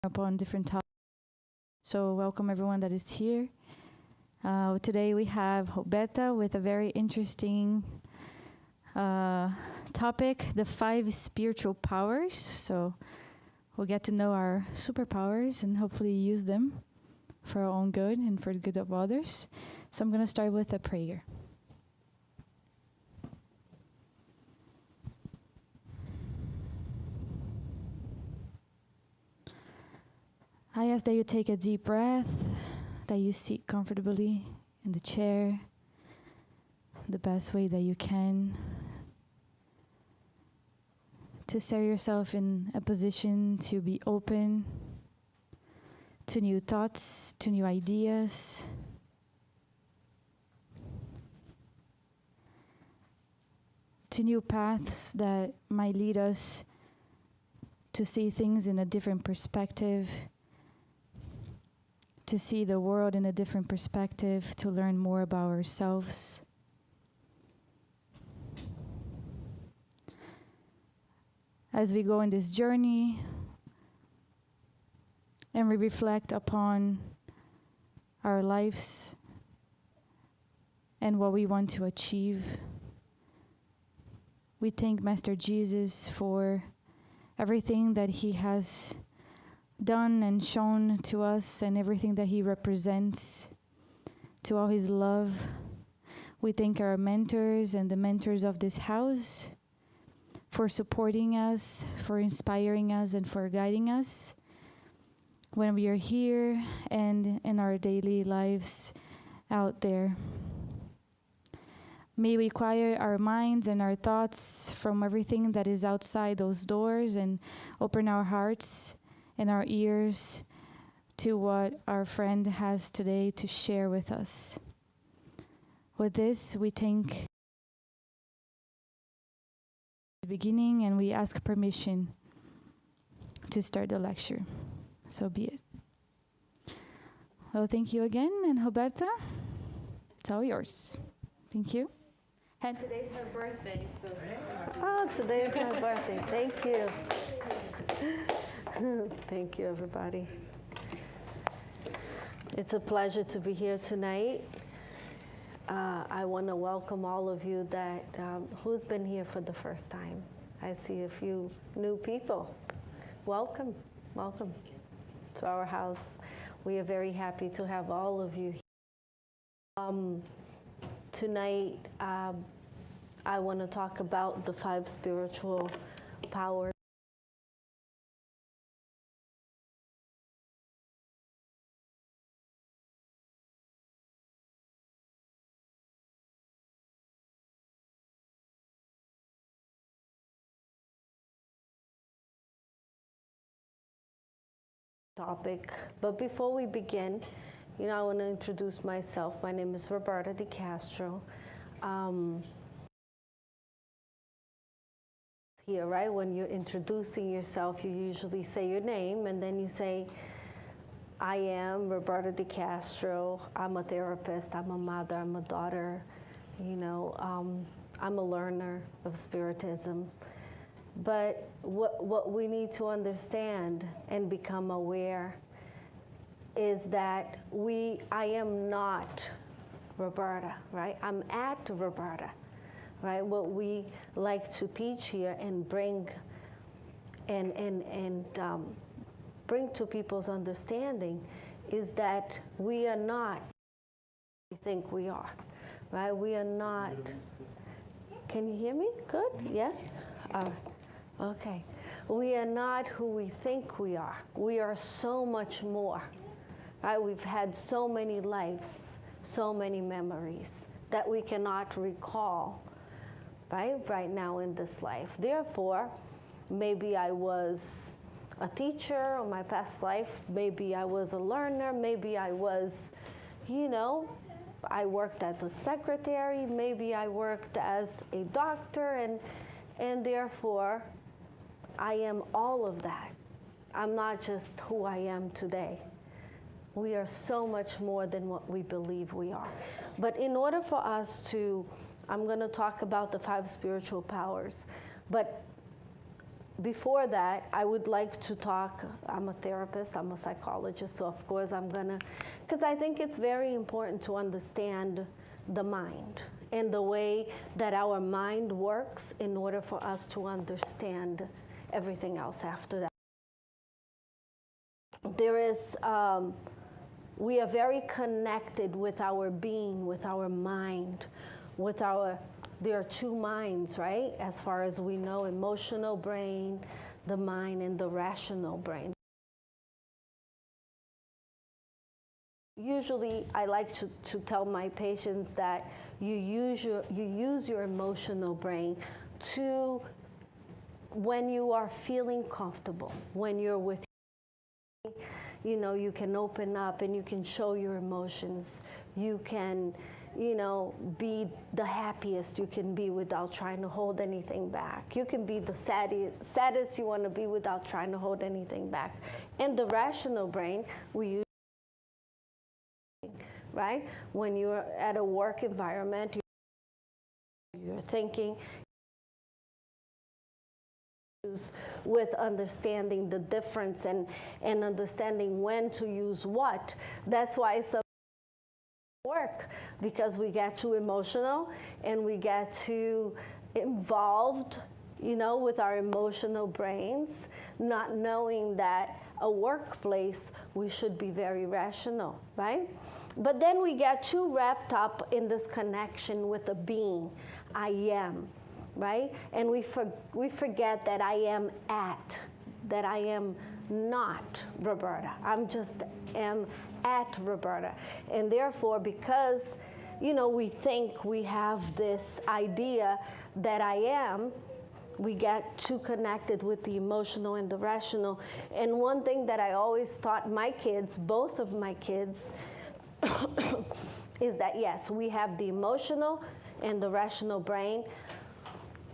upon different topics. So welcome everyone that is here. Today we have Roberta with a very interesting topic, the 5 spiritual powers. So we'll get to know our superpowers and hopefully use them for our own good and for the good of others. So I'm going to start with a prayer. I ask that you take a deep breath, that you sit comfortably in the chair, the best way that you can, to set yourself in a position to be open to new thoughts, to new ideas, to new paths that might lead us to see things in a different perspective, to see the world in a different perspective, to learn more about ourselves. As we go in this journey and we reflect upon our lives and what we want to achieve, we thank Master Jesus for everything that he has done and shown to us and everything that he represents, to all his love. We thank our mentors and the mentors of this house for supporting us, for inspiring us, and for guiding us when we are here and in our daily lives out there. May we quiet our minds and our thoughts from everything that is outside those doors and open our hearts and our ears to what our friend has today to share with us. With this, we thank the beginning and we ask permission to start the lecture. So be it. Well, thank you again, and Roberta, it's all yours. Thank you. And today's her birthday, so. Oh, today is my birthday. Thank you. Thank you, everybody. It's a pleasure to be here tonight. I want to welcome all of you that who's been here for the first time. I see a few new people. Welcome, welcome to our house. We are very happy to have all of you here. Tonight, I want to talk about the 5 spiritual powers. Topic. But before we begin, I want to introduce myself. My name is Roberta de Castro. Here, right? When you're introducing yourself, you usually say your name, and then you say, I am Roberta de Castro. I'm a therapist. I'm a mother. I'm a daughter. I'm a learner of Spiritism. But what we need to understand and become aware is that I am not Roberta, right? I'm at Roberta, right? What we like to teach here and bring bring to people's understanding is that we are not who we think we are, right? We are not. Can you hear me? Good? Yeah? Okay. We are not who we think we are. We are so much more. Right? We've had so many lives, so many memories that we cannot recall, right now in this life. Therefore, maybe I was a teacher in my past life. Maybe I was a learner. Maybe I was, I worked as a secretary. Maybe I worked as a doctor, and therefore, I am all of that. I'm not just who I am today. We are so much more than what we believe we are. But in order for us I'm going to talk about the 5 spiritual powers. But before that, I would like to talk. I'm a therapist, I'm a psychologist, so of course I'm gonna, because I think it's very important to understand the mind and the way that our mind works in order for us to understand everything else after that. There is, we are very connected with our being, with our mind, with our, there are two minds, right? As far as we know, emotional brain, the mind, and the rational brain. Usually, I like to tell my patients that you use your emotional brain to, when you are feeling comfortable, when you're with, you know, you can open up and you can show your emotions. You can, you know, be the happiest you can be without trying to hold anything back. You can be the saddest you want to be without trying to hold anything back. In the rational brain, we use, right? When you're at a work environment, you're thinking with understanding the difference and understanding when to use what. That's why some work, because we get too emotional and we get too involved, you know, with our emotional brains, not knowing that a workplace, we should be very rational, right? But then we get too wrapped up in this connection with a being, I am, right? And we forget that I am that I am not Roberta. I'm just am at Roberta. And therefore, because, you know, we think we have this idea that I am, we get too connected with the emotional and the rational. And one thing that I always taught my kids, both of my kids, is that yes, we have the emotional and the rational brain,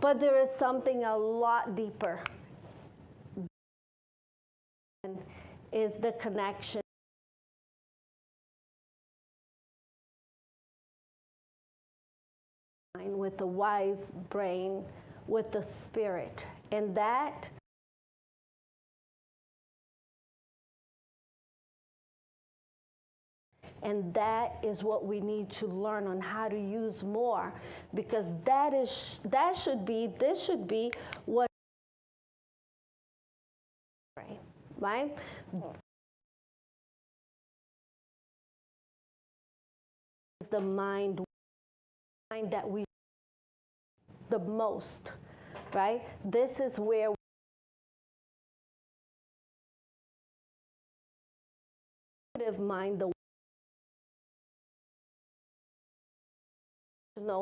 but there is something a lot deeper, and is the connection with the wise brain, with the spirit. And that is what we need to learn on how to use more, because this should be what, right? The mind that we the most, right? This is where mind, the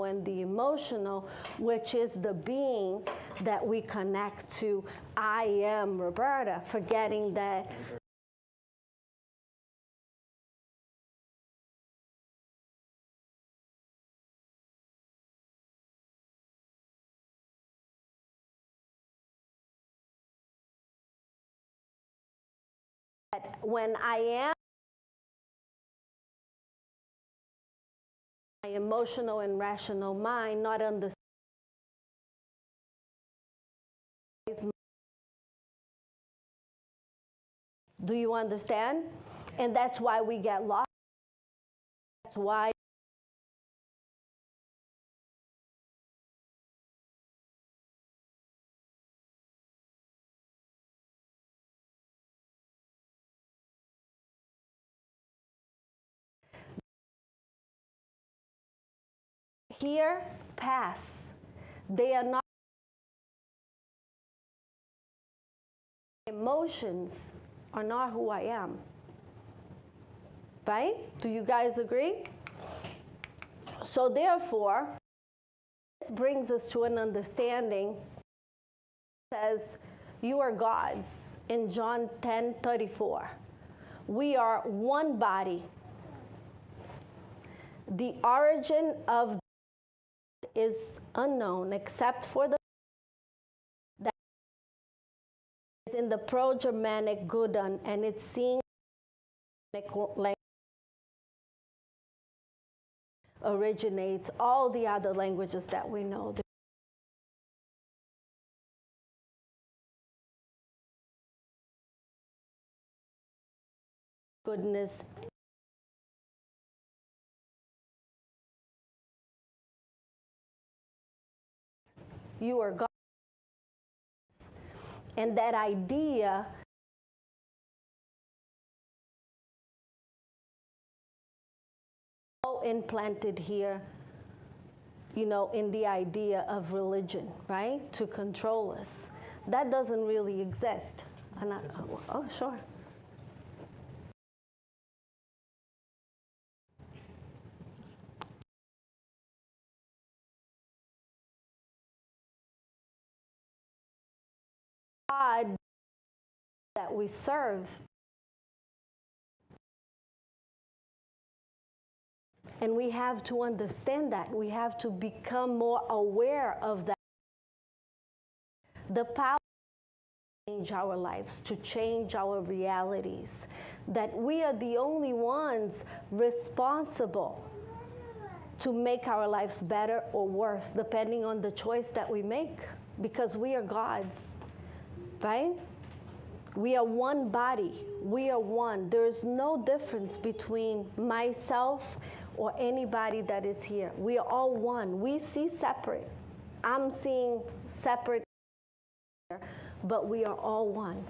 and the emotional, which is the being that we connect to. I am Roberta, forgetting that when I am my emotional and rational mind, not understanding. Do you understand? And that's why we get lost. That's why here pass. They are not emotions are not who I am. Right? Do you guys agree? So therefore, this brings us to an understanding. It says, you are gods in John 10:34. We are one body. The origin of is unknown except for the that is in the Pro-Germanic Gudun, and it's seen language originates all the other languages that we know. goodness. You are God. And that idea implanted here, in the idea of religion, right? To control us. That doesn't really exist. Oh, sure. God that we serve, and we have to understand that. We have to become more aware of that. The power to change our lives, to change our realities, that we are the only ones responsible to make our lives better or worse, depending on the choice that we make, because we are God's, right? We are one body. We are one. There is no difference between myself or anybody that is here. We are all one. We see separate. I'm seeing separate, but we are all one.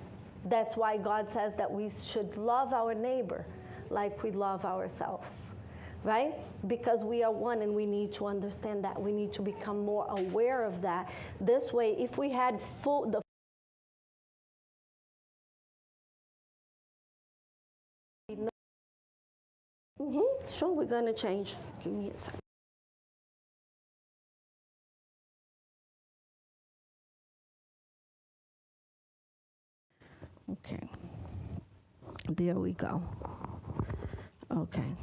That's why God says that we should love our neighbor like we love ourselves, right? Because we are one, and we need to understand that. We need to become more aware of that. This way, if we had the sure, we're going to change. Give me a second. Okay. There we go. Okay.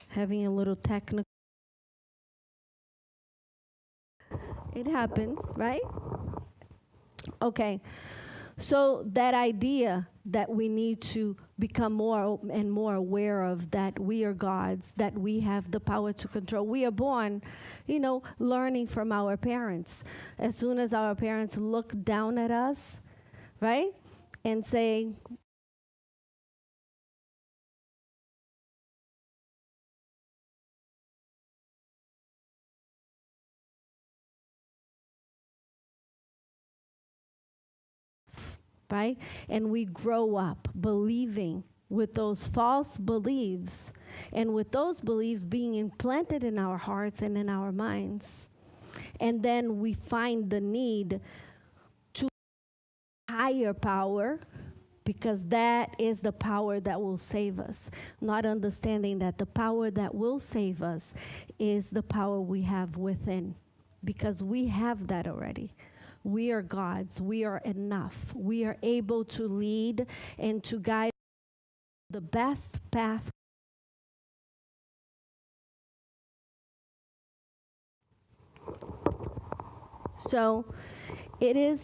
Having a little technical. It happens, right? Okay. So that idea that we need to become more and more aware of, that we are God's, that we have the power to control. We are born, learning from our parents. As soon as our parents look down at us, right, and say, right? And we grow up believing with those false beliefs, and with those beliefs being implanted in our hearts and in our minds. And then we find the need to higher power, because that is the power that will save us. Not understanding that the power that will save us is the power we have within, because we have that already. We are God's. We are enough. We are able to lead and to guide the best path. So it is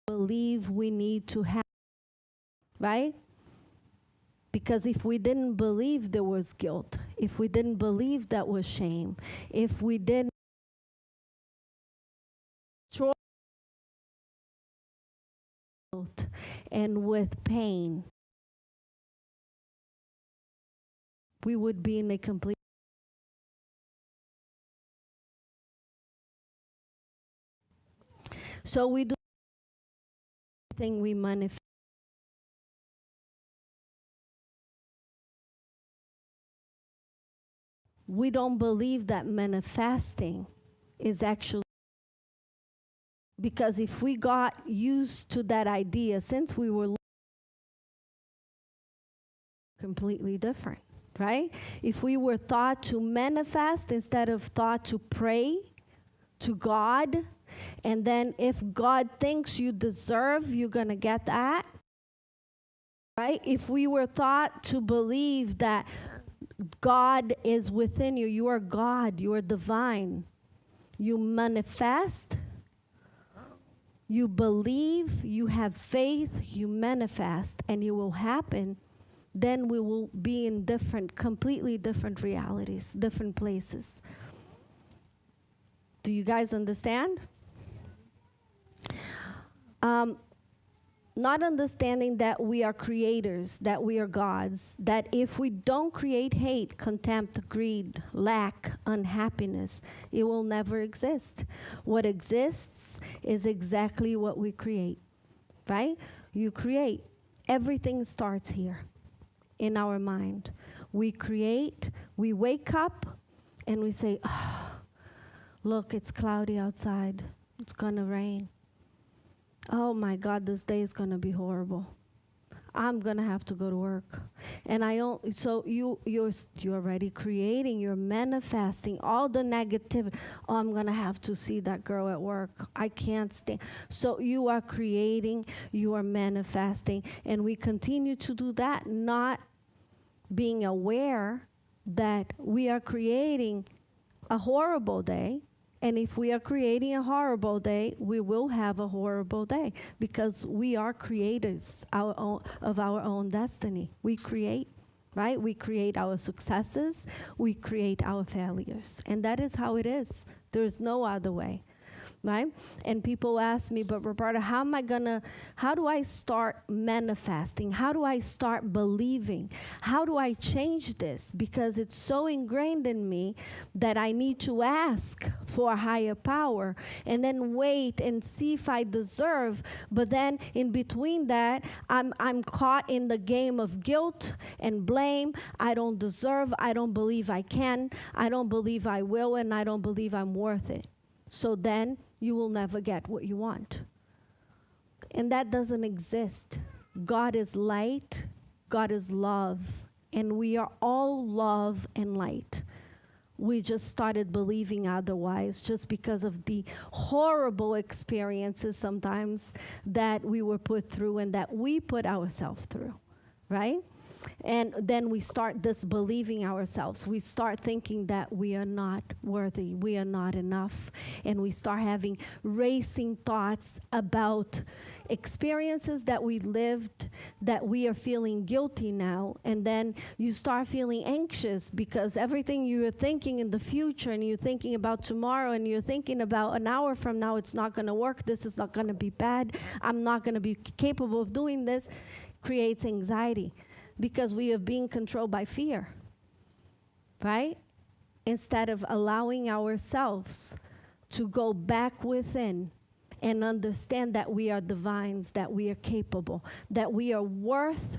believe we need to have, right? Because if we didn't believe there was guilt, if we didn't believe that was shame, if we didn't and with pain, we would be in a complete. So we do everything we manifest. We don't believe that manifesting is actually, because if we got used to that idea since we were completely different, right? If we were taught to manifest instead of taught to pray to God, and then if God thinks you deserve, you're going to get that, right? If we were taught to believe that God is within you, you are God, you are divine, you manifest, you believe, you have faith, you manifest, and it will happen, then we will be in completely different realities, different places. Do you guys understand? Not understanding that we are creators, that we are gods, that if we don't create hate, contempt, greed, lack, unhappiness, it will never exist. What exists is exactly what we create, right? You create. Everything starts here in our mind. We create, we wake up, and we say, oh, look, it's cloudy outside. It's going to rain. Oh my God, this day is going to be horrible. I'm going to have to go to work. And so you're already creating, you're manifesting all the negativity. Oh, I'm going to have to see that girl at work. I can't stand. So you are creating, you are manifesting, and we continue to do that, not being aware that we are creating a horrible day. And if we are creating a horrible day, we will have a horrible day, because we are creators of our own destiny. We create, right? We create our successes. We create our failures. And that is how it is. There's no other way, right? And people ask me, but Roberta, how do I start manifesting? How do I start believing? How do I change this? Because it's so ingrained in me that I need to ask for a higher power and then wait and see if I deserve. But then in between that, I'm caught in the game of guilt and blame. I don't deserve. I don't believe I can. I don't believe I will, and I don't believe I'm worth it. So then you will never get what you want. And that doesn't exist. God is light, God is love, and we are all love and light. We just started believing otherwise just because of the horrible experiences sometimes that we were put through and that we put ourselves through, right? And then we start disbelieving ourselves. We start thinking that we are not worthy, we are not enough. And we start having racing thoughts about experiences that we lived, that we are feeling guilty now. And then you start feeling anxious because everything you are thinking in the future, and you're thinking about tomorrow, and you're thinking about an hour from now, it's not going to work, this is not going to be bad, I'm not going to be capable of doing this, creates anxiety. Because we are being controlled by fear, right? Instead of allowing ourselves to go back within and understand that we are divines, that we are capable, that we are worth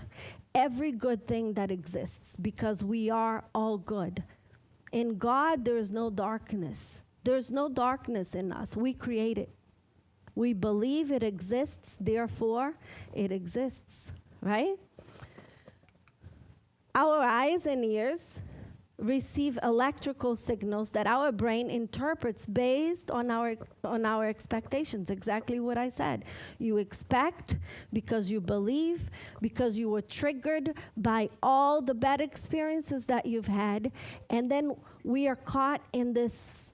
every good thing that exists, because we are all good. In God, there is no darkness. There's no darkness in us. We create it. We believe it exists, therefore it exists, right? Our eyes and ears receive electrical signals that our brain interprets based on our expectations. Exactly what I said. You expect because you believe, because you were triggered by all the bad experiences that you've had, and then we are caught in this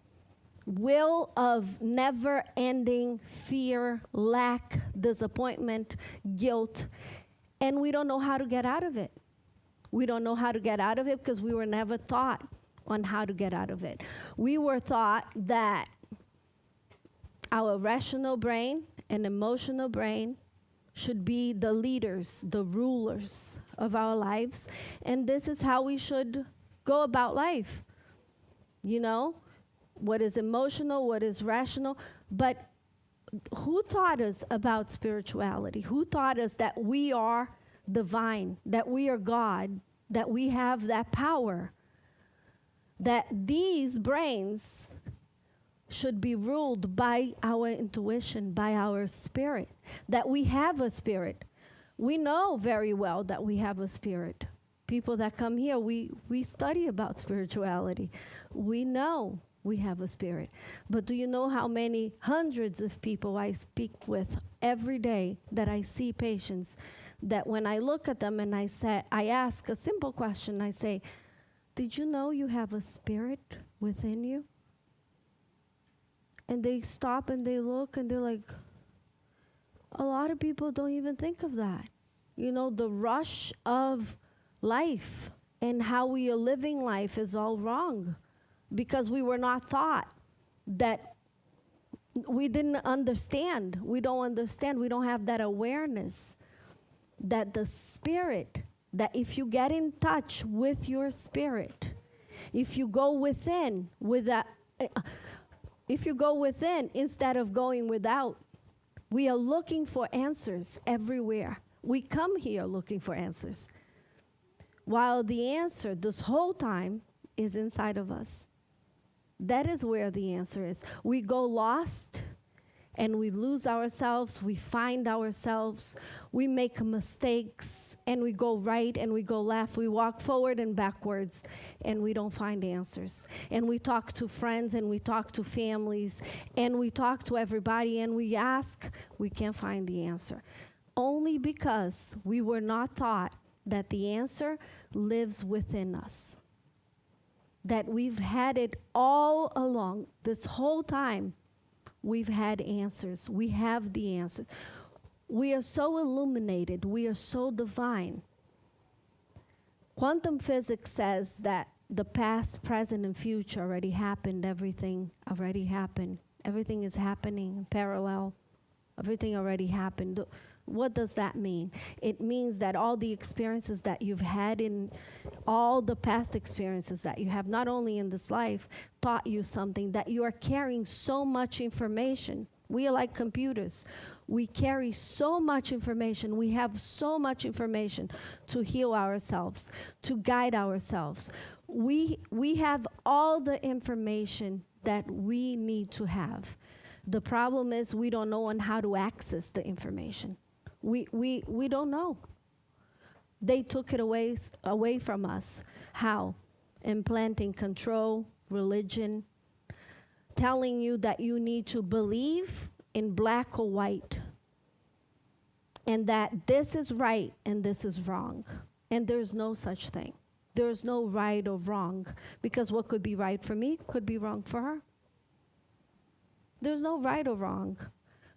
will of never-ending fear, lack, disappointment, guilt, and we don't know how to get out of it. We don't know how to get out of it because we were never taught on how to get out of it. We were taught that our rational brain and emotional brain should be the leaders, the rulers of our lives, and this is how we should go about life. You know, what is emotional, what is rational, but who taught us about spirituality? Who taught us that we are divine, that we are God, that we have that power, that these brains should be ruled by our intuition, by our spirit, that we have a spirit. We know very well that we have a spirit. People that come here, we study about spirituality. We know we have a spirit. But do you know how many hundreds of people I speak with every day, that I see patients, that when I look at them and I ask a simple question, I say, did you know you have a spirit within you? And they stop and they look and they're like, a lot of people don't even think of that. You know, the rush of life and how we are living life is all wrong, because we were not taught that. We didn't understand. We don't understand. We don't have that awareness that the spirit, that if you get in touch with your spirit, if you go within with that, if you go within instead of going without, we are looking for answers everywhere. We come here looking for answers, while the answer this whole time is inside of us. That is where the answer is. We go lost and we lose ourselves. We find ourselves. We make mistakes and we go right and we go left. We walk forward and backwards and we don't find answers. And we talk to friends and we talk to families and we talk to everybody and we ask. We can't find the answer. Only because we were not taught that the answer lives within us. That we've had it all along. This whole time, we've had answers. We have the answers. We are so illuminated. We are so divine. Quantum physics says that the past, present, and future already happened. Everything already happened. Everything is happening in parallel. Everything already happened. What does that mean? It means that all the experiences that you've had in all the past experiences that you have, not only in this life, taught you something, that you are carrying so much information. We are like computers. We carry so much information. We have so much information to heal ourselves, to guide ourselves. We have all the information that we need to have. The problem is we don't know on how to access the information. We don't know. They took it away from us. How? Implanting control, religion, telling you that you need to believe in black or white, and that this is right and this is wrong. And there's no such thing. There's no right or wrong, because what could be right for me could be wrong for her. There's no right or wrong.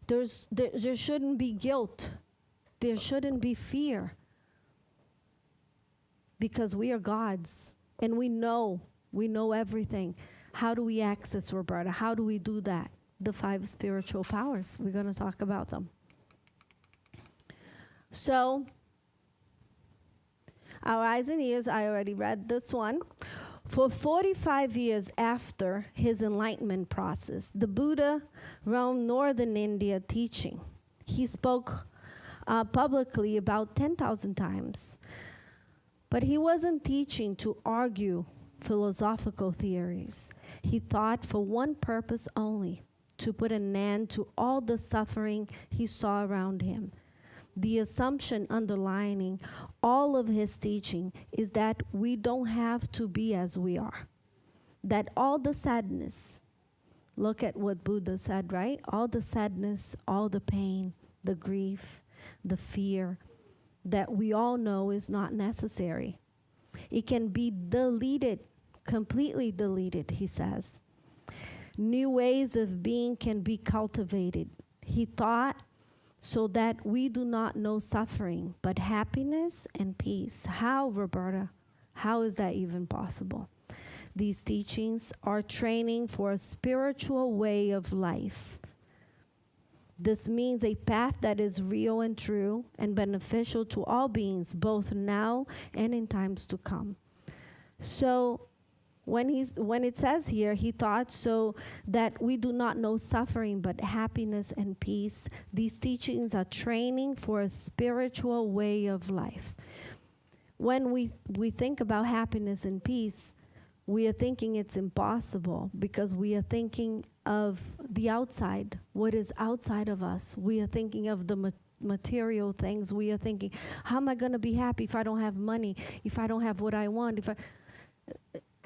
There shouldn't be guilt. There shouldn't be fear, because we are gods and we know everything. How do we access, Roberta? How do we do that? The 5 spiritual powers. We're going to talk about them. So, our eyes and ears, I already read this one. For 45 years after his enlightenment process, the Buddha roamed northern India teaching. He spoke publicly about 10,000 times. But he wasn't teaching to argue philosophical theories. He taught for one purpose only, to put an end to all the suffering he saw around him. The assumption underlining all of his teaching is that we don't have to be as we are. That all the sadness, look at what Buddha said, right? All the sadness, all the pain, the grief, the fear that we all know is not necessary. It can be deleted, completely deleted, he says. New ways of being can be cultivated. He taught so that we do not know suffering, but happiness and peace. How, Roberta? How is that even possible? These teachings are training for a spiritual way of life. This means a path that is real and true and beneficial to all beings, both now and in times to come. So when it says here, he taught so that we do not know suffering, but happiness and peace. These teachings are training for a spiritual way of life. When we think about happiness and peace, we are thinking it's impossible, because we are thinking of the outside, what is outside of us. We are thinking of the material things. We are thinking, how am I going to be happy if I don't have money, if I don't have what I want?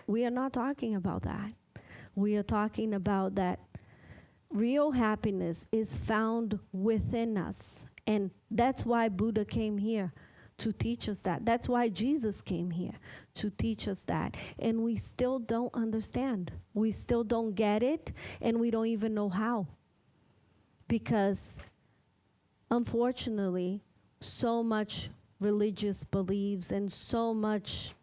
We are not talking about that. We are talking about that real happiness is found within us. And that's why Buddha came here, to teach us that. That's why Jesus came here, to teach us that. And we still don't understand. We still don't get it, and we don't even know how. Because, unfortunately, so much religious beliefs and so much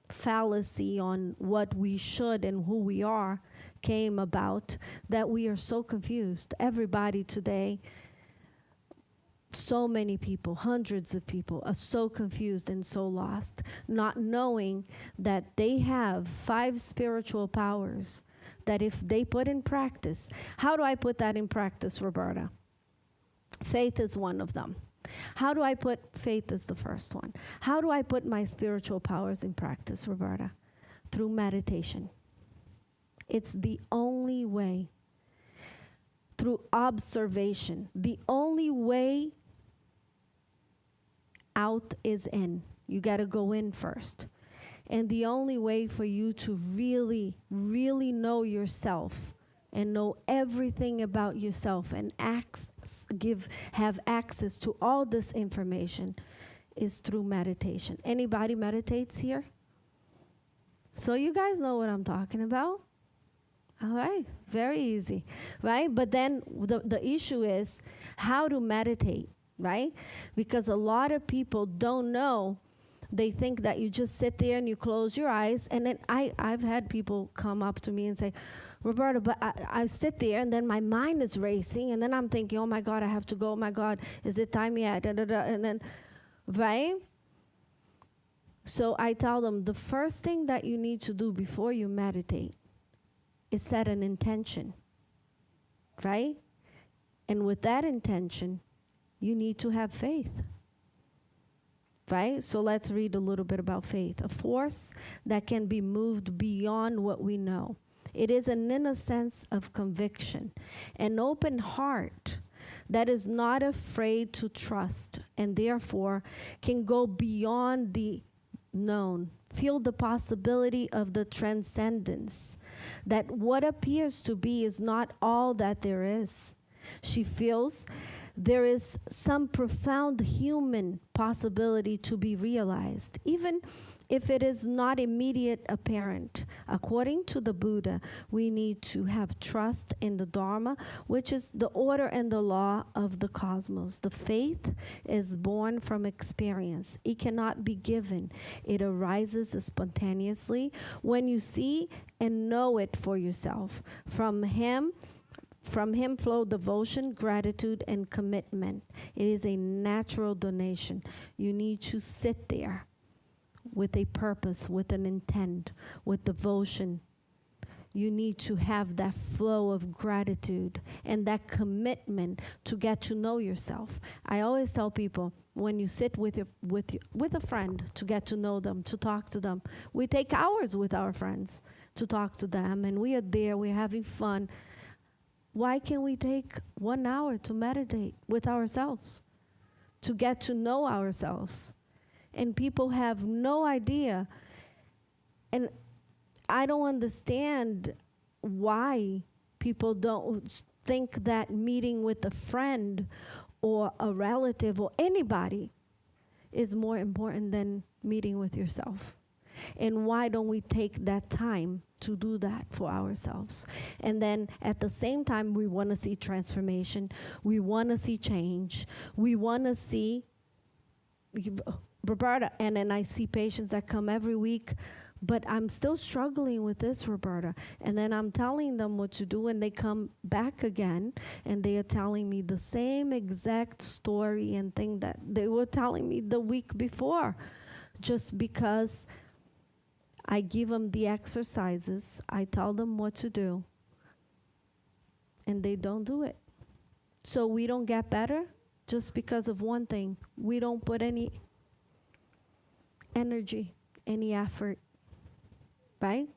fallacy on what we should and who we are came about that we are so confused. Everybody today, so many people, hundreds of people are so confused and so lost, not knowing that they have 5 spiritual powers that if they put in practice. How do I put that in practice, Roberta? Faith is one of them. How do I put faith as the first one? How do I put my spiritual powers in practice, Roberta? Through meditation. It's the only way. Through observation. The only way out is in. You got to go in first. And the only way for you to really, really know yourself and know everything about yourself and have access to all this information is through meditation. Anybody meditates here? So you guys know what I'm talking about? All right, very easy, right? But then the issue is how to meditate, right? Because a lot of people don't know. They think that you just sit there and you close your eyes. And then I've had people come up to me and say, Roberta, but I sit there and then my mind is racing. And then I'm thinking, oh, my God, I have to go. Oh, my God, is it time yet? Da, da, da. And then, right? So I tell them the first thing that you need to do before you meditate is set an intention, right? And with that intention, you need to have faith. Right? So let's read a little bit about faith. A force that can be moved beyond what we know. It is an inner sense of conviction, an open heart that is not afraid to trust and therefore can go beyond the known, feel the possibility of the transcendence, that what appears to be is not all that there is. She feels there is some profound human possibility to be realized, even if it is not immediate apparent. According to the Buddha, we need to have trust in the Dharma, which is the order and the law of the cosmos. The faith is born from experience. It cannot be given. It arises spontaneously when you see and know it for yourself. From him flow devotion, gratitude, and commitment. It is a natural donation. You need to sit there with a purpose, with an intent, with devotion. You need to have that flow of gratitude and that commitment to get to know yourself. I always tell people, when you sit with a friend to get to know them, to talk to them, we take hours with our friends to talk to them, and we are there, we're having fun. Why can't we take 1 hour to meditate with ourselves, to get to know ourselves? And people have no idea. And I don't understand why people don't think that meeting with a friend or a relative or anybody is more important than meeting with yourself. And why don't we take that time to do that for ourselves? And then at the same time, we want to see transformation. We want to see change. We want to see Roberta, and then I see patients that come every week, but I'm still struggling with this, Roberta. And then I'm telling them what to do, and they come back again, and they are telling me the same exact story and thing that they were telling me the week before, just because I give them the exercises, I tell them what to do, and they don't do it. So we don't get better just because of one thing. We don't put any energy, any effort, right?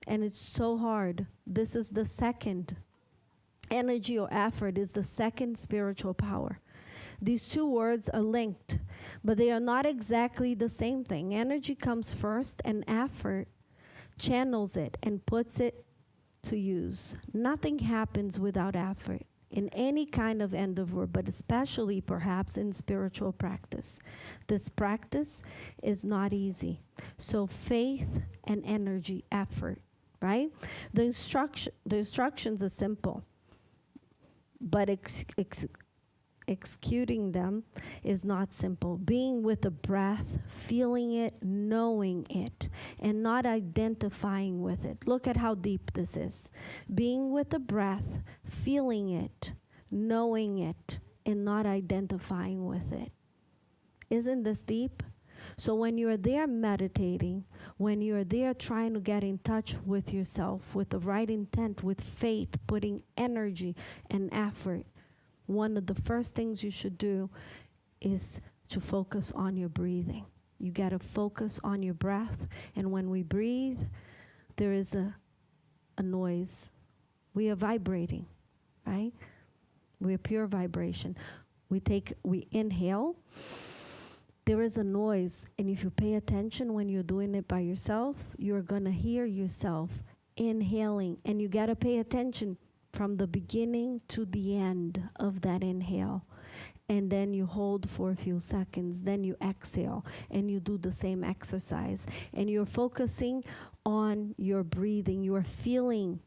And it's so hard. This is the second. Energy or effort is the second spiritual power. These two words are linked, but they are not exactly the same thing. Energy comes first, and effort channels it and puts it to use. Nothing happens without effort in any kind of endeavor, but especially perhaps in spiritual practice. This practice is not easy. So faith and energy, effort, right? The instructions are simple, but executing them is not simple. Being with the breath, feeling it, knowing it, and not identifying with it. Look at how deep this is. Being with the breath, feeling it, knowing it, and not identifying with it. Isn't this deep? So when you're there meditating, when you're there trying to get in touch with yourself, with the right intent, with faith, putting energy and effort, one of the first things you should do is to focus on your breathing. You got to focus on your breath. And when we breathe, there is a noise. We are vibrating, right? We're pure vibration. We inhale. There is a noise, and if you pay attention when you're doing it by yourself, you're going to hear yourself inhaling, and you got to pay attention from the beginning to the end of that inhale. And then you hold for a few seconds, then you exhale, and you do the same exercise. And you're focusing on your breathing. You are feeling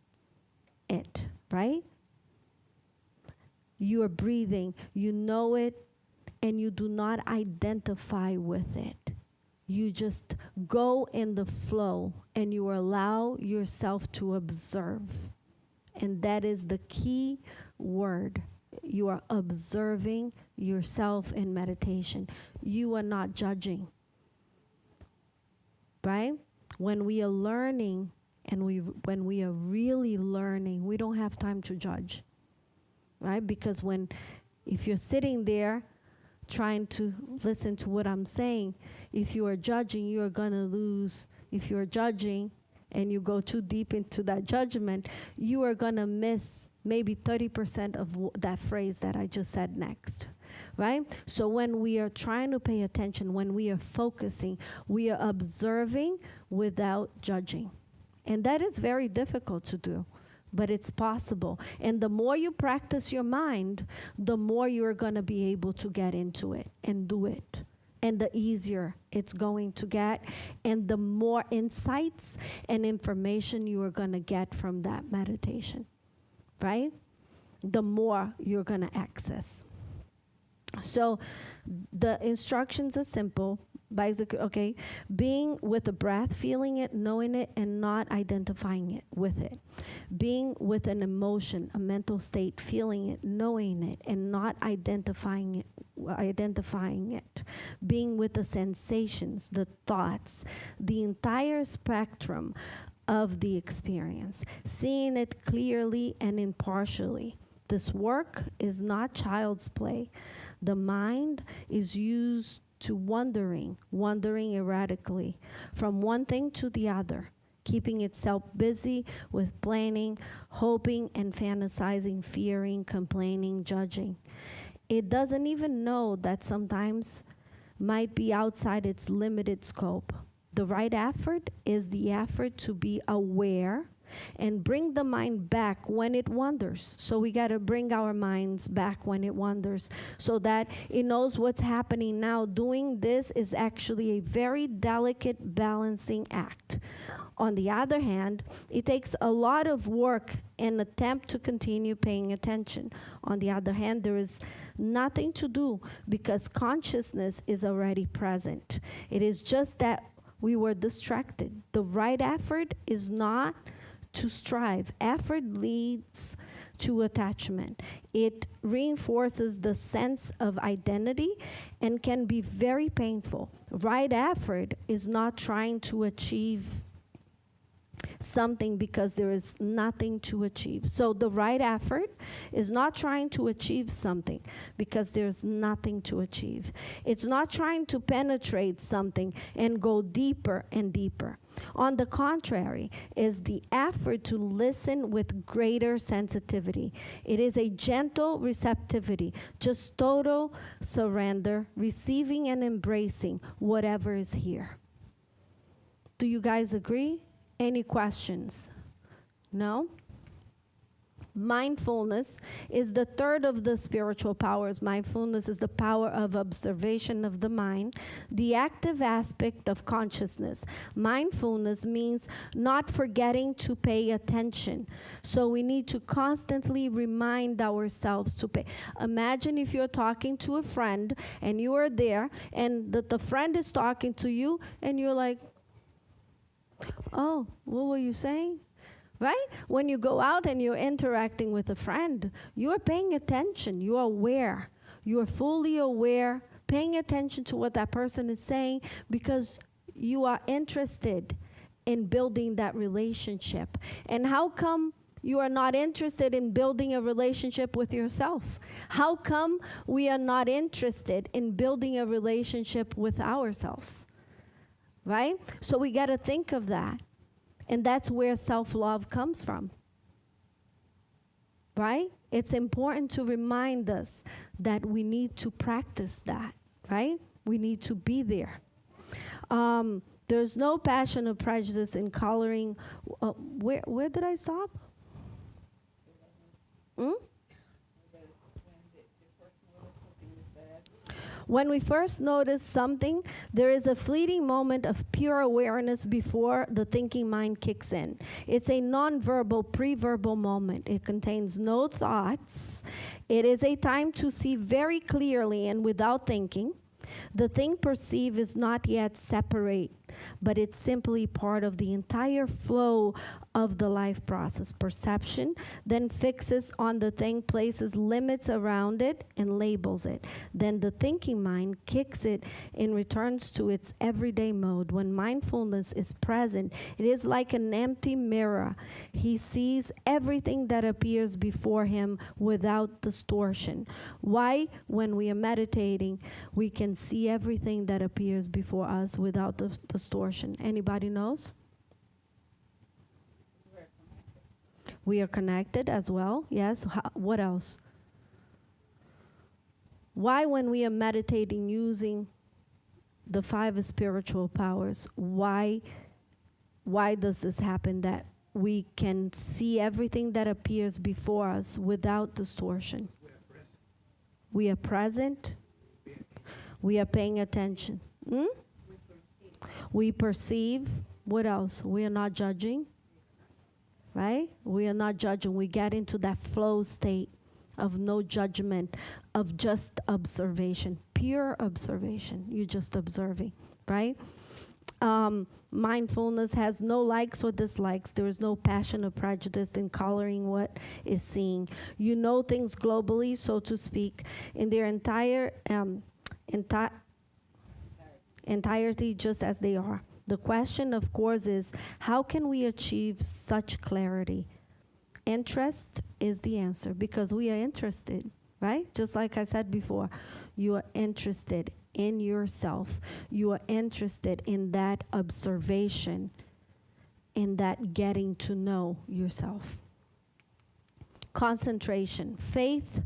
it, right? You are breathing. You know it, and you do not identify with it. You just go in the flow, and you allow yourself to observe. And that is the key word. You are observing yourself in meditation. You are not judging, right? When we are learning, and when we are really learning, we don't have time to judge, right? Because if you're sitting there trying to listen to what I'm saying, if you are judging, you are going to lose. If you're judging and you go too deep into that judgment, you are going to miss maybe 30% of that phrase that I just said next, right? So when we are trying to pay attention, when we are focusing, we are observing without judging. And that is very difficult to do, but it's possible. And the more you practice your mind, the more you're going to be able to get into it and do it. And the easier it's going to get, and the more insights and information you are going to get from that meditation, right? The more you're going to access. So the instructions are simple. Basically, okay, being with the breath, feeling it, knowing it, and not identifying it with it. Being with an emotion, a mental state, feeling it, knowing it, and not identifying it. Being with the sensations, the thoughts, the entire spectrum of the experience. Seeing it clearly and impartially. This work is not child's play. The mind is used to wandering erratically from one thing to the other, keeping itself busy with planning, hoping and fantasizing, fearing, complaining, judging. It doesn't even know that sometimes might be outside its limited scope. The right effort is the effort to be aware and bring the mind back when it wanders. So we got to bring our minds back when it wanders so that it knows what's happening now. Doing this is actually a very delicate balancing act. On the other hand, it takes a lot of work and attempt to continue paying attention. On the other hand, there is nothing to do because consciousness is already present. It is just that we were distracted. The right effort is not to strive. Effort leads to attachment. It reinforces the sense of identity and can be very painful. Right effort is not trying to achieve something because there is nothing to achieve. So the right effort is not trying to achieve something because there's nothing to achieve. It's not trying to penetrate something and go deeper and deeper. On the contrary, is the effort to listen with greater sensitivity. It is a gentle receptivity, just total surrender, receiving and embracing whatever is here. Do you guys agree? Any questions? No? Mindfulness is the third of the spiritual powers. Mindfulness is the power of observation of the mind, the active aspect of consciousness. Mindfulness means not forgetting to pay attention. So we need to constantly remind ourselves to pay. Imagine if you're talking to a friend and you are there and the friend is talking to you and you're like, oh, what were you saying? Right? When you go out and you're interacting with a friend, you are paying attention. You are aware. You are fully aware, paying attention to what that person is saying because you are interested in building that relationship. And how come you are not interested in building a relationship with yourself? How come we are not interested in building a relationship with ourselves? Right? So we got to think of that. And that's where self-love comes from. Right? It's important to remind us that we need to practice that. Right? We need to be there. There's no passion or prejudice in coloring. Where did I stop? When we first notice something, there is a fleeting moment of pure awareness before the thinking mind kicks in. It's a non-verbal, pre-verbal moment. It contains no thoughts. It is a time to see very clearly and without thinking. The thing perceived is not yet separate, but it's simply part of the entire flow of the life process. Perception then fixes on the thing, places limits around it, and labels it. Then the thinking mind kicks it and returns to its everyday mode. When mindfulness is present, it is like an empty mirror. He sees everything that appears before him without distortion. Why? When we are meditating, we can see everything that appears before us without distortion. Anybody knows? We are connected as well. Yes. What else? Why, when we are meditating using the 5 spiritual powers, why does this happen, that we can see everything that appears before us without distortion? We are present. We are paying attention. We perceive. What else? We are not judging. Right? We are not judging. We get into that flow state of no judgment, of just observation, pure observation. You're just observing, right? Mindfulness has no likes or dislikes. There is no passion or prejudice in coloring what is seen. You know things globally, so to speak, in their entirety, just as they are. The question, of course, is how can we achieve such clarity? Interest is the answer, because we are interested, right? Just like I said before, you are interested in yourself. You are interested in that observation, in that getting to know yourself. Concentration, faith,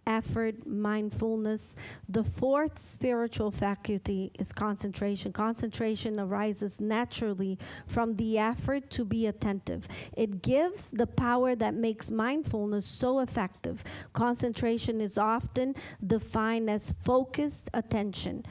effort, mindfulness. The 4th spiritual faculty is concentration. Concentration arises naturally from the effort to be attentive. It gives the power that makes mindfulness so effective. Concentration is often defined as focused attention.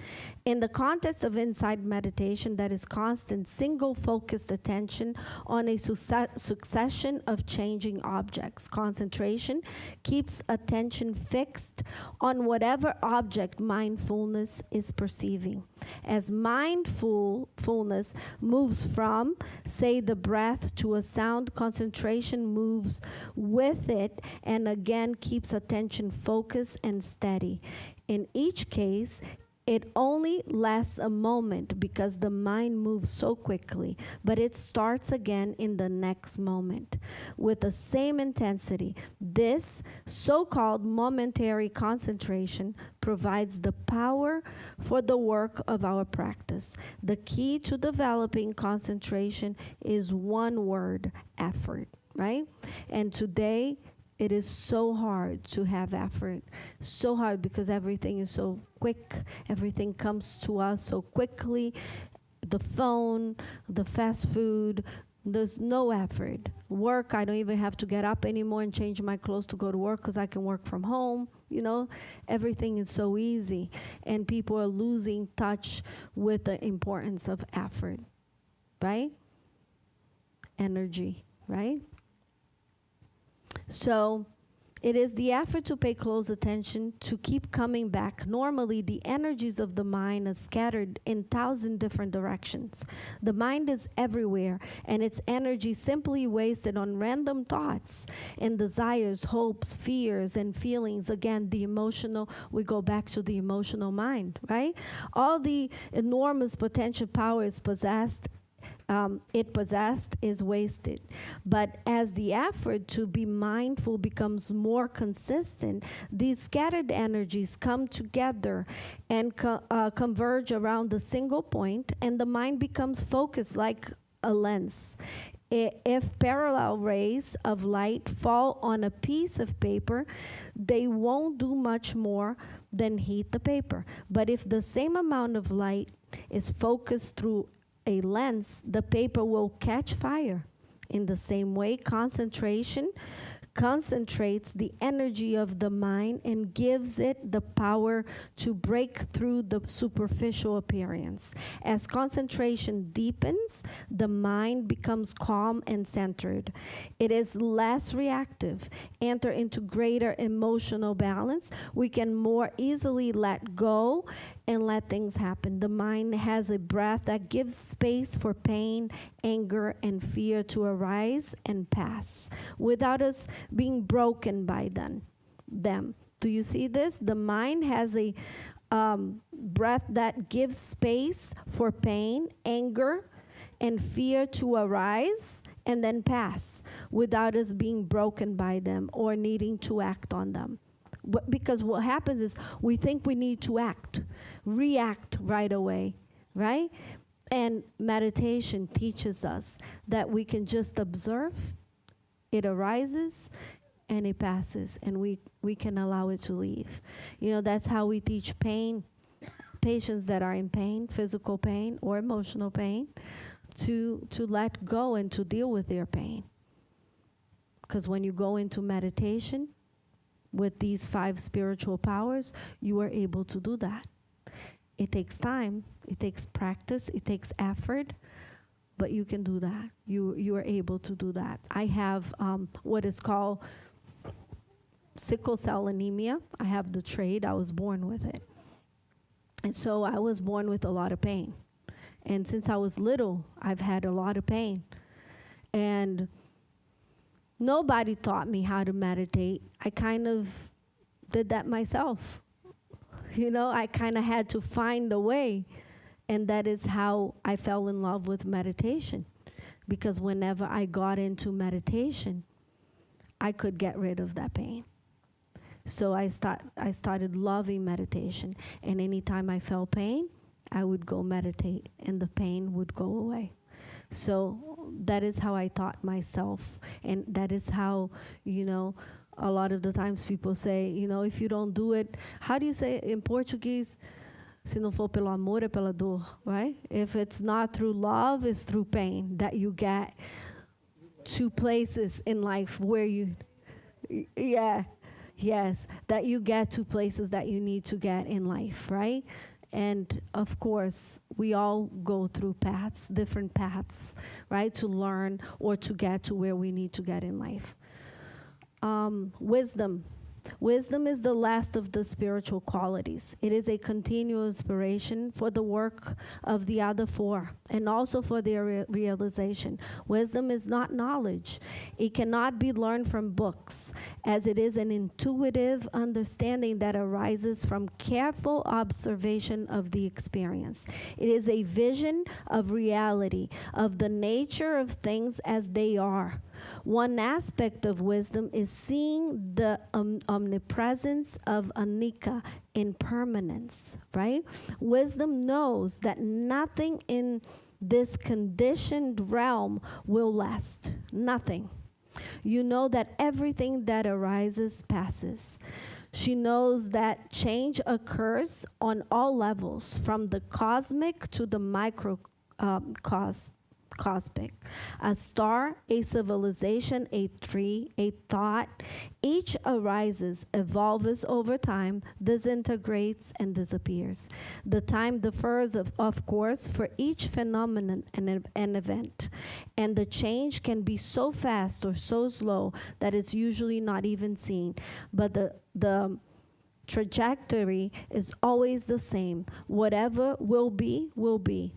In the context of insight meditation, that is constant, single-focused attention on a succession of changing objects. Concentration keeps attention fixed on whatever object mindfulness is perceiving. As mindfulness moves from, say, the breath to a sound, concentration moves with it and again keeps attention focused and steady. In each case, it only lasts a moment because the mind moves so quickly, but it starts again in the next moment with the same intensity. This so-called momentary concentration provides the power for the work of our practice. The key to developing concentration is one word: effort, right? And today, it is so hard to have effort, so hard because everything is so quick. Everything comes to us so quickly. The phone, the fast food, There's no effort. Work, I don't even have to get up anymore and change my clothes to go to work because I can work from home. Everything is so easy. And people are losing touch with the importance of effort, right? Energy, right? So it is the effort to pay close attention, to keep coming back. Normally, the energies of the mind are scattered in 1,000 different directions. The mind is everywhere, and its energy simply wasted on random thoughts and desires, hopes, fears, and feelings. Again, the emotional, we go back to the emotional mind, right? All the enormous potential power is possessed is wasted. But as the effort to be mindful becomes more consistent, these scattered energies come together and converge around a single point, and the mind becomes focused like a lens. If parallel rays of light fall on a piece of paper, they won't do much more than heat the paper. But if the same amount of light is focused through a lens, the paper will catch fire. In the same way, concentration concentrates the energy of the mind and gives it the power to break through the superficial appearance. As concentration deepens, the mind becomes calm and centered. It is less reactive. Enter into greater emotional balance. We can more easily let go and let things happen. The mind has a breath that gives space for pain, anger, and fear to arise and pass without us being broken by them. Do you see this? The mind has a breath that gives space for pain, anger, and fear to arise and then pass without us being broken by them or needing to act on them. Because what happens is we think we need to react right away, right? And meditation teaches us that we can just observe, it arises, and it passes, and we can allow it to leave. That's how we teach patients that are in pain, physical pain or emotional pain, to let go and to deal with their pain. Because when you go into meditation with these 5 spiritual powers, you are able to do that. It takes time, it takes practice, it takes effort, but you can do that. You are able to do that. I have what is called sickle cell anemia. I have the trait. I was born with it. And so I was born with a lot of pain. And since I was little, I've had a lot of pain. And nobody taught me how to meditate. I kind of did that myself. I kind of had to find a way. And that is how I fell in love with meditation. Because whenever I got into meditation, I could get rid of that pain. So I started loving meditation. And anytime I felt pain, I would go meditate and the pain would go away. So that is how I taught myself. And that is how, a lot of the times people say, if you don't do it, how do you say it in Portuguese? Se não for pelo amor, é pela dor, right? If it's not through love, it's through pain that you get to places in life where that you get to places that you need to get in life, right? And of course, we all go through different paths, right? To learn or to get to where we need to get in life. Wisdom. Wisdom is the last of the spiritual qualities. It is a continual inspiration for the work of the other 4 and also for their realization. Wisdom is not knowledge. It cannot be learned from books, as it is an intuitive understanding that arises from careful observation of the experience. It is a vision of reality, of the nature of things as they are. One aspect of wisdom is seeing the omnipresence of anicca, impermanence, right? Wisdom knows that nothing in this conditioned realm will last. Nothing. You know that everything that arises passes. She knows that change occurs on all levels, from the cosmic to the cosmic. A star, a civilization, a tree, a thought, each arises, evolves over time, disintegrates, and disappears. The time differs, of course, for each phenomenon and event. And the change can be so fast or so slow that it's usually not even seen. But the trajectory is always the same. Whatever will be, will be.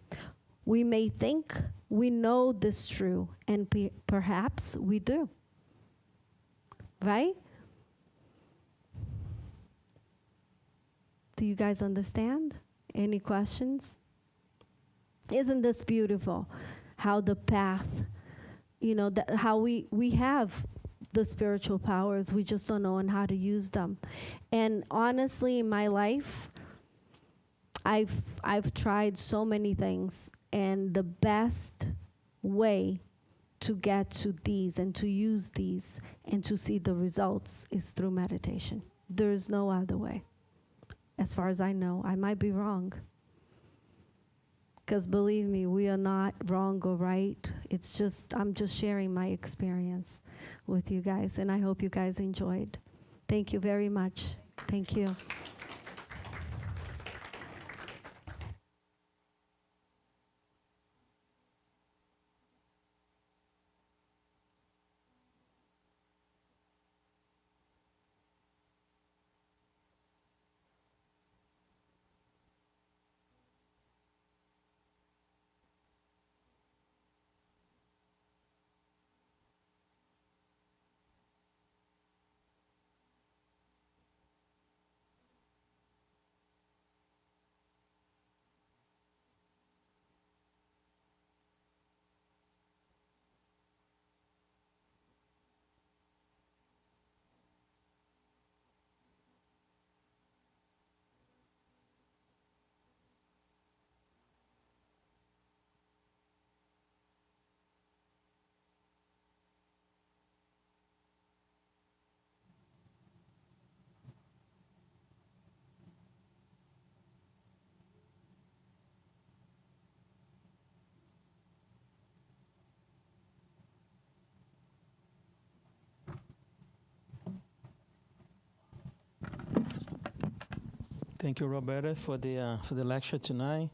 We may think we know this true, and perhaps we do. Right? Do you guys understand? Any questions? Isn't this beautiful? How the path, how we have the spiritual powers, we just don't know on how to use them. And honestly, in my life, I've tried so many things, and the best way to get to these and to use these and to see the results is through meditation. There is no other way. As far as I know, I might be wrong. Because believe me, we are not wrong or right. It's just, I'm just sharing my experience with you guys, and I hope you guys enjoyed. Thank you very much. Thank you. Thank you, Roberta, for the lecture tonight.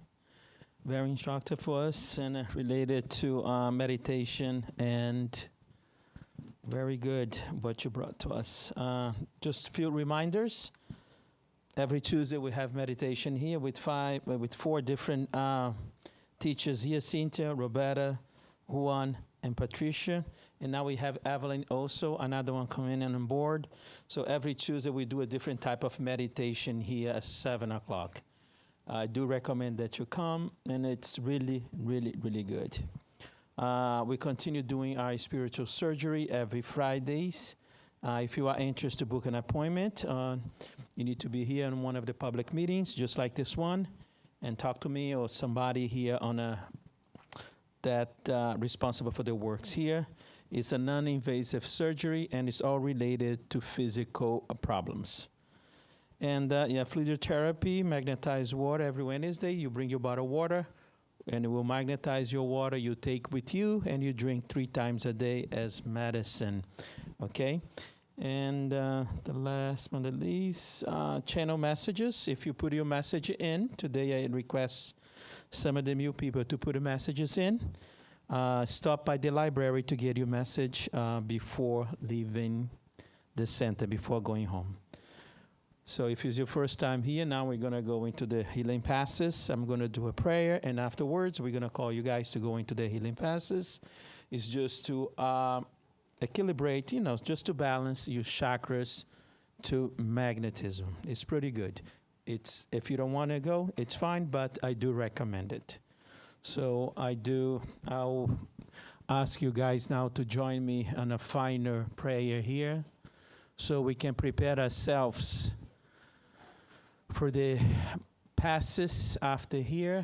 Very instructive for us and related to meditation, and very good what you brought to us. Just a few reminders. Every Tuesday we have meditation here with four different teachers here: Cynthia, Roberta, Juan, and Patricia. And now we have Evelyn also, another one coming in on board. So every Tuesday we do a different type of meditation here at 7 o'clock. I do recommend that you come, and it's really, really, really good. We continue doing our spiritual surgery every Fridays. If you are interested to book an appointment, you need to be here in one of the public meetings, just like this one, and talk to me or somebody here on that responsible for the works here. It's a non-invasive surgery, and it's all related to physical problems. And fluid therapy, magnetized water every Wednesday. You bring your bottle of water, and it will magnetize your water you take with you, and you drink 3 times a day as medicine, okay? And the last but not least, channel messages. If you put your message in, today I request some of the new people to put the messages in. Stop by the library to get your message before leaving the center, before going home. So if it's your first time here, now we're going to go into the healing passes. I'm going to do a prayer, and afterwards we're going to call you guys to go into the healing passes. It's just to equilibrate, just to balance your chakras to magnetism. It's pretty good. If you don't want to go, it's fine, but I do recommend it. So I'll ask you guys now to join me on a final prayer here, so we can prepare ourselves for the passes after here.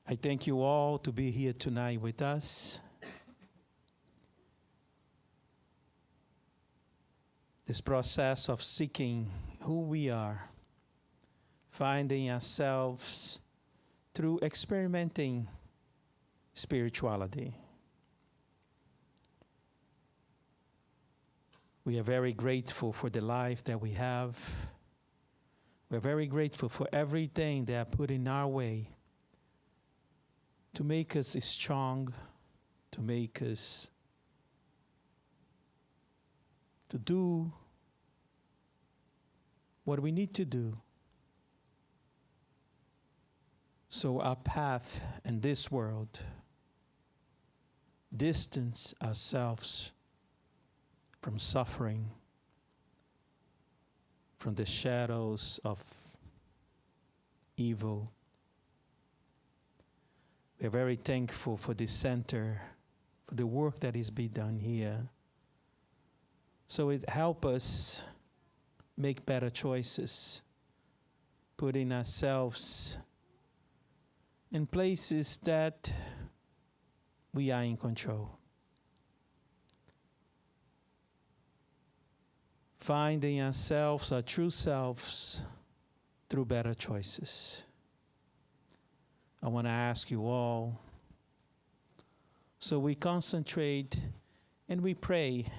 I thank you all to be here tonight with us. This process of seeking who we are, finding ourselves through experimenting spirituality. We are very grateful for the life that we have. We're very grateful for everything they are put in our way to make us strong, to make us to do what we need to do. So our path in this world, distance ourselves from suffering, from the shadows of evil. We are very thankful for this center, for the work that is being done here. So it helps us make better choices, putting ourselves in places that we are in control. Finding ourselves, our true selves, through better choices. I want to ask you all, so we concentrate and we pray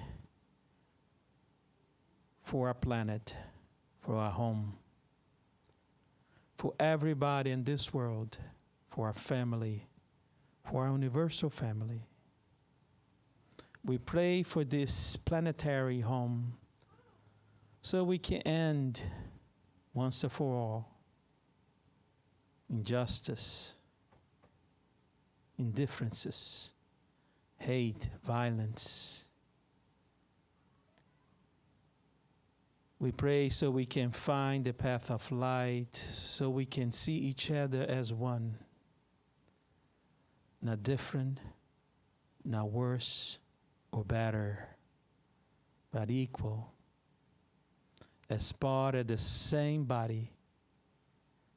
for our planet, for our home, for everybody in this world, for our family, for our universal family. We pray for this planetary home so we can end once and for all injustice, indifferences, hate, violence. We pray so we can find the path of light, so we can see each other as one, not different, not worse or better, but equal, as part of the same body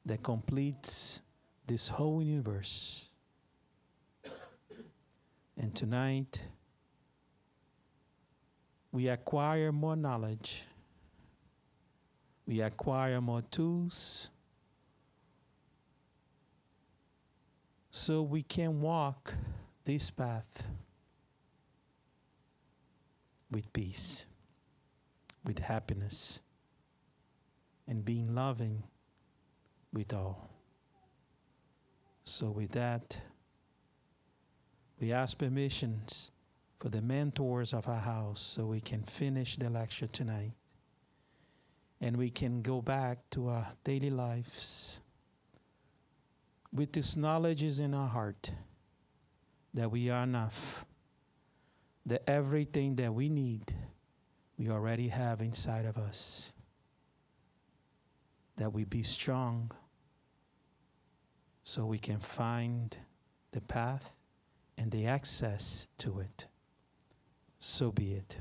that completes this whole universe. And tonight, we acquire more knowledge, we acquire more tools, so we can walk this path with peace, with happiness, and being loving with all. So with that, we ask permissions for the mentors of our house so we can finish the lecture tonight. And we can go back to our daily lives with this knowledge is in our heart that we are enough, that everything that we need, we already have inside of us. That we be strong so we can find the path and the access to it. So be it.